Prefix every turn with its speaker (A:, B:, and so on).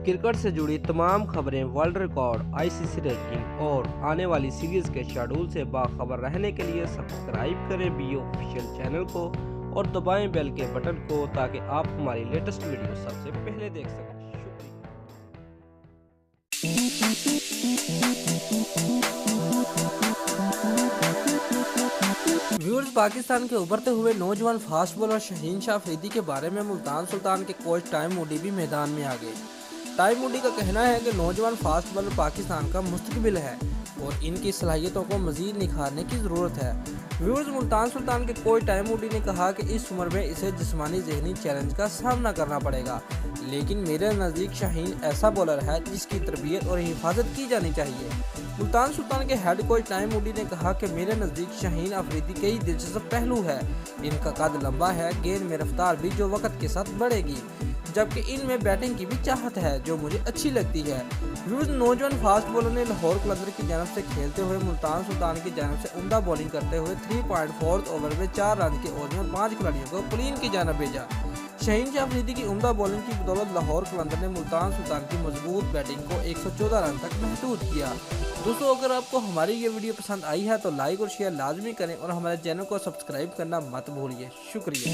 A: Cricket से जुड़ी तमाम खबरें, वर्ल्ड रिकॉर्ड, आईसीसी रैंकिंग और आने वाली सीरीज के शेड्यूल से बाखबर रहने के लिए सब्सक्राइब करें बी ऑफिशियल चैनल को और दबाएं बेल के बटन को ताकि आप हमारी लेटेस्ट वीडियो सबसे पहले देख सकें। व्यूअर्स, पाकिस्तान के उभरते हुए नौजवान फास्ट बॉलर शाहीन शाह अफरीदी के बारे में मुल्तान सुल्तान के कोच टाइम मूडी भी मैदान में आ गए। टाइम मूडी का कहना है कि नौजवान फास्ट बॉलर पाकिस्तान का मुस्तकबिल है और इनकी सलाहियतों को मजीद निखारने की ज़रूरत है। व्यूअर्स, मुल्तान सुल्तान के कोच टाइम मूडी ने कहा कि इस उम्र में इसे जिस्मानी ज़हनी चैलेंज का सामना करना पड़ेगा, लेकिन मेरे नज़दीक शाहीन ऐसा बॉलर है जिसकी तरबियत और हिफाजत की जानी चाहिए। मुल्तान सुल्तान के हेड कोच टाइम मूडी ने कहा कि मेरे नज़दीक शाहीन अफरीदी कई दिलचस्प पहलू है। इनका कद लंबा है, गेंद में रफ्तार भी जो वक्त के साथ बढ़ेगी, जबकि इनमें बैटिंग की भी चाहत है जो मुझे अच्छी लगती है। नौजवान फास्ट बॉलर ने लाहौर कलंदर की जानब से खेलते हुए मुल्तान सुल्तान की जानब से उम्दा बॉलिंग करते हुए 3.4 ओवर में 4 रन के एवज में 5 खिलाड़ियों को क्लीन की जानब भेजा। शाहीन शाह अफरीदी की उम्दा बॉलिंग की बदौलत लाहौर कलंदर ने मुल्तान सुल्तान की मजबूत बैटिंग को 114 रन तक महदूद किया। दोस्तों, अगर आपको हमारी ये वीडियो पसंद आई है तो लाइक और शेयर लाजमी करें और हमारे चैनल को सब्सक्राइब करना मत भूलिए। शुक्रिया।